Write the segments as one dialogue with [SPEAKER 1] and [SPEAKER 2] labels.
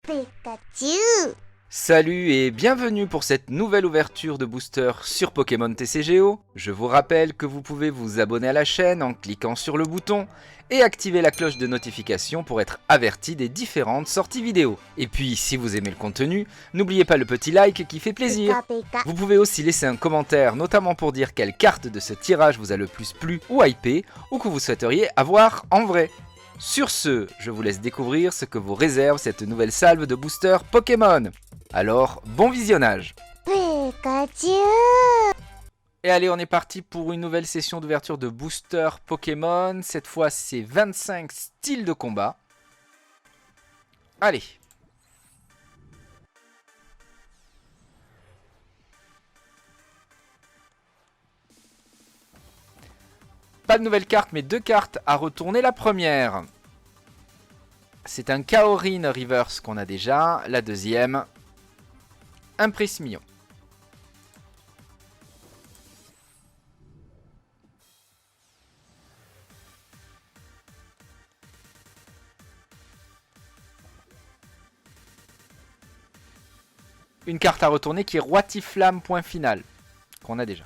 [SPEAKER 1] Pikachu.
[SPEAKER 2] Salut et bienvenue pour cette nouvelle ouverture de booster sur Pokémon TCGO. Je vous rappelle que vous pouvez vous abonner à la chaîne en cliquant sur le bouton et activer la cloche de notification pour être averti des différentes sorties vidéo. Et puis si vous aimez le contenu, n'oubliez pas le petit like qui fait plaisir.
[SPEAKER 1] Pika.
[SPEAKER 2] Vous pouvez aussi laisser un commentaire, notamment pour dire quelle carte de ce tirage vous a le plus plu ou hypé, ou que vous souhaiteriez avoir en vrai. Sur ce, je vous laisse découvrir ce que vous réserve cette nouvelle salve de booster Pokémon. Alors, bon visionnage.
[SPEAKER 1] Pikachu.
[SPEAKER 2] Et allez, on est parti pour une nouvelle session d'ouverture de booster Pokémon. Cette fois, c'est 25 styles de combat. Allez. Pas de nouvelle carte, mais deux cartes à retourner. La première, c'est un Kaorin Reverse qu'on a déjà. La deuxième, un Prismion. Une carte à retourner qui est Roitiflamme, point final, qu'on a déjà.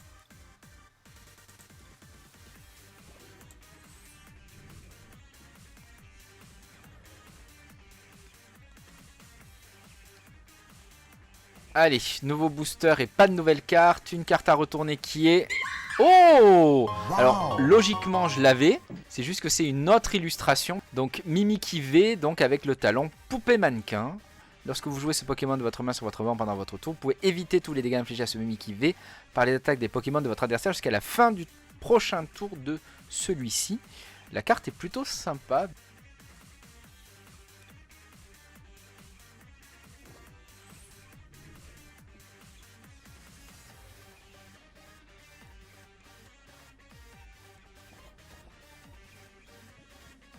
[SPEAKER 2] Allez, nouveau booster et pas de nouvelle carte. Une carte à retourner qui est... Oh! Alors, logiquement, je l'avais. C'est juste que c'est une autre illustration. Donc, Mimikyu V, donc avec le talon Poupée Mannequin. Lorsque vous jouez ce Pokémon de votre main sur votre banc pendant votre tour, vous pouvez éviter tous les dégâts infligés à ce Mimikyu V par les attaques des Pokémon de votre adversaire jusqu'à la fin du prochain tour de celui-ci. La carte est plutôt sympa.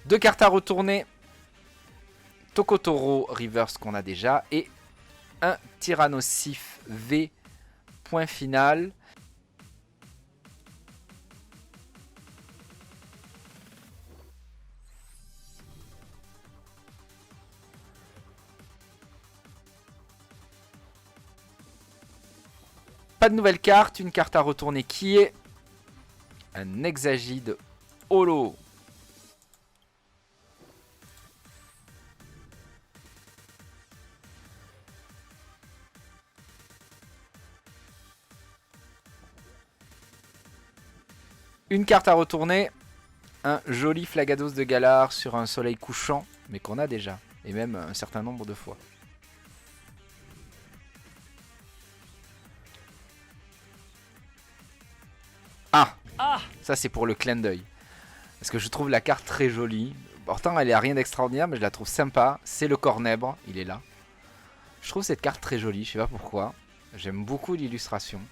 [SPEAKER 2] Deux cartes à retourner. Tokotoro Reverse qu'on a déjà. Et un Tyrannosif V. Point final. Pas de nouvelle carte. Une carte à retourner qui est un Exagide Holo. Une carte à retourner, un joli Flagados de Galar sur un soleil couchant, mais qu'on a déjà, et même un certain nombre de fois. Ah, ça c'est pour le clin d'œil. Parce que je trouve la carte très jolie. Pourtant elle est à rien d'extraordinaire, mais je la trouve sympa. C'est le Cornèbre, il est là. Je trouve cette carte très jolie, je sais pas pourquoi. J'aime beaucoup l'illustration.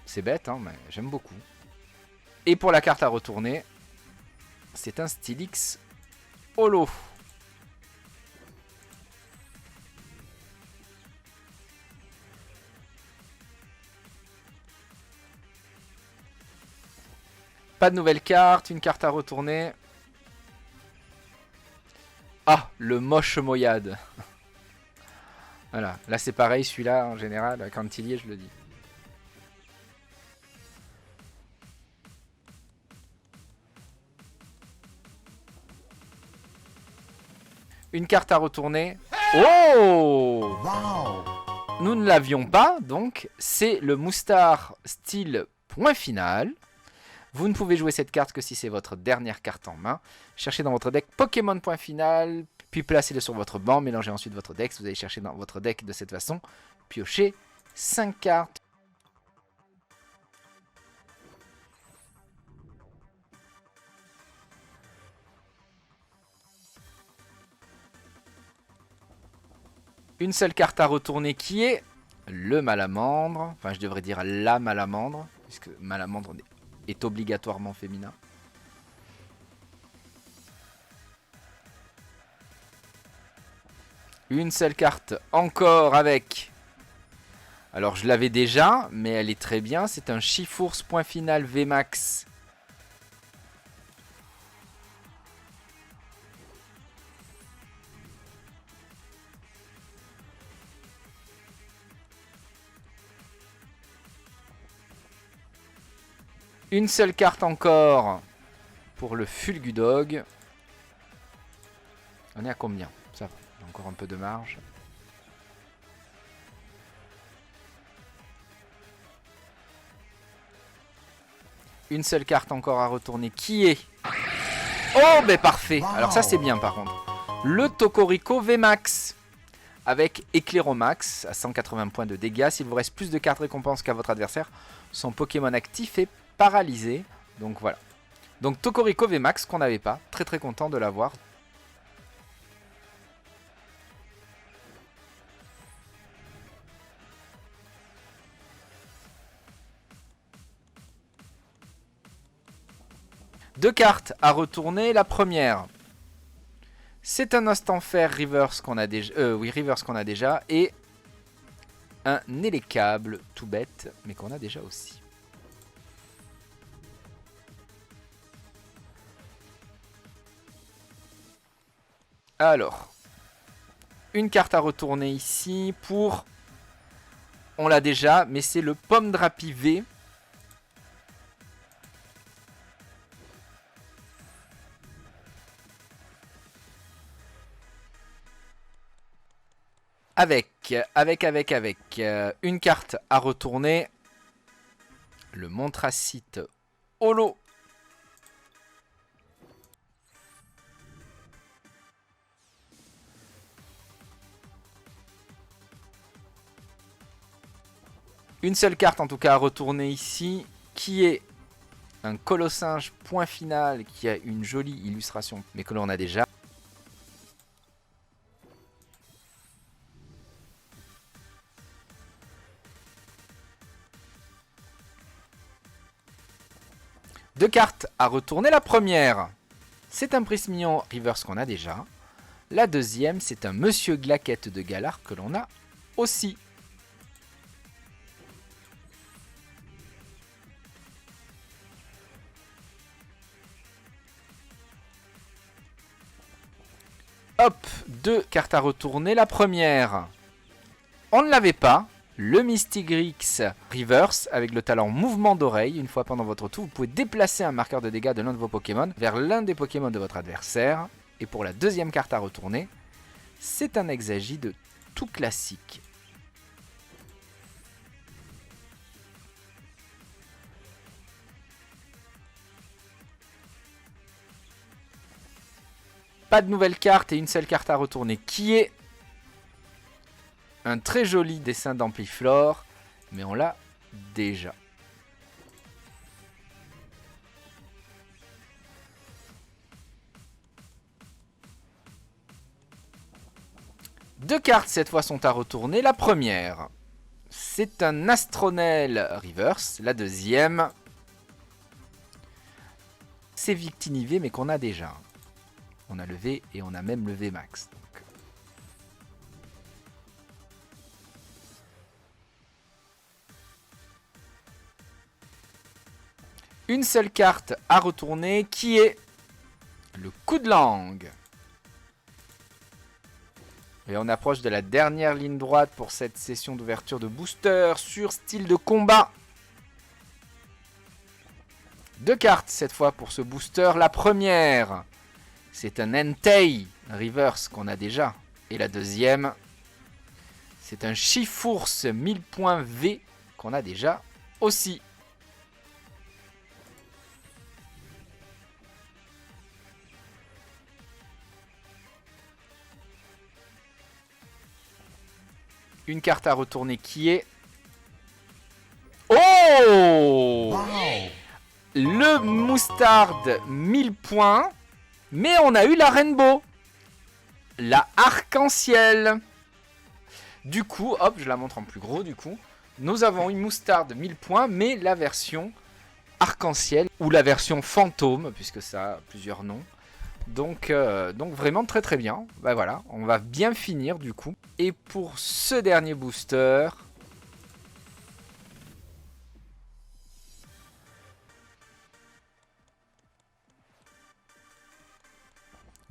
[SPEAKER 2] C'est bête, hein, mais j'aime beaucoup. Et pour la carte à retourner, c'est un Stylix Holo. Pas de nouvelle carte, une carte à retourner. Ah, le moche Moyade. Voilà, là c'est pareil, celui-là en général, quand il y est, je le dis. Une carte à retourner. Oh! Nous ne l'avions pas, donc c'est le Moustar style point final. Vous ne pouvez jouer cette carte que si c'est votre dernière carte en main. Cherchez dans votre deck Pokémon point final, puis placez-le sur votre banc, mélangez ensuite votre deck. Vous allez chercher dans votre deck de cette façon, piochez 5 cartes. Une seule carte à retourner qui est le Malamandre. Enfin, je devrais dire la Malamandre, puisque Malamandre est obligatoirement féminin. Une seule carte encore avec... Alors, je l'avais déjà, mais elle est très bien. C'est un Chifours point final VMAX. Une seule carte encore pour le Fulgudog. On est à combien? Ça va, on a encore un peu de marge. Une seule carte encore à retourner qui est... Oh, ben parfait. Alors ça c'est bien par contre. Le Tokorico VMAX. Avec Éclairomax à 180 points de dégâts. S'il vous reste plus de cartes récompenses qu'à votre adversaire, son Pokémon actif est paralysé. Donc voilà. Donc Tokorico VMAX qu'on n'avait pas. Très très content de l'avoir. Deux cartes à retourner. La première, c'est un Ostenfer Reverse qu'on a déjà. Reverse qu'on a déjà. Et un Élécable tout bête, mais qu'on a déjà aussi. Alors, une carte à retourner ici pour... On l'a déjà, mais c'est le Pomme Drapi V. Avec une carte à retourner. Le Montracite Holo. Une seule carte en tout cas à retourner ici, qui est un Colossinge point final, qui a une jolie illustration, mais que l'on a déjà. Deux cartes à retourner. La première, c'est un Prismillon Reverse qu'on a déjà. La deuxième, c'est un Monsieur Glaquette de Galar que l'on a aussi. Hop, deux cartes à retourner. La première, on ne l'avait pas. Le Mystigrix Reverse avec le talent Mouvement d'oreille. Une fois pendant votre tour, vous pouvez déplacer un marqueur de dégâts de l'un de vos Pokémon vers l'un des Pokémon de votre adversaire. Et pour la deuxième carte à retourner, c'est un Exagide tout classique. Pas de nouvelle carte et une seule carte à retourner qui est un très joli dessin d'Ampiflore, mais on l'a déjà. Deux cartes cette fois sont à retourner. La première, c'est un Astronel Reverse. La deuxième, c'est Victinivé mais qu'on a déjà. On a le V et on a même le V max. Donc. Une seule carte à retourner qui est le coup de langue. Et on approche de la dernière ligne droite pour cette session d'ouverture de booster sur style de combat. Deux cartes cette fois pour ce booster. La première, c'est un Entei Reverse qu'on a déjà. Et la deuxième, c'est un Chifours 1000 points V qu'on a déjà aussi. Une carte à retourner qui est... Oh wow. Le Moustard 1000 points. Mais on a eu la Rainbow. La Arc-en-Ciel. Du coup, hop, je la montre en plus gros du coup. Nous avons une Moustard 1000 points, mais la version Arc-en-Ciel. Ou la version Fantôme, puisque ça a plusieurs noms. Donc vraiment très très bien. Bah voilà, on va bien finir du coup. Et pour ce dernier booster,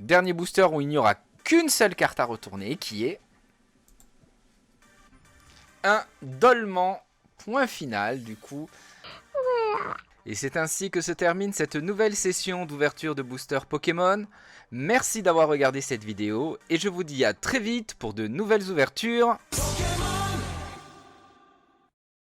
[SPEAKER 2] dernier booster où il n'y aura qu'une seule carte à retourner, qui est un Dolman point final du coup. Et c'est ainsi que se termine cette nouvelle session d'ouverture de booster Pokémon. Merci d'avoir regardé cette vidéo et je vous dis à très vite pour de nouvelles ouvertures.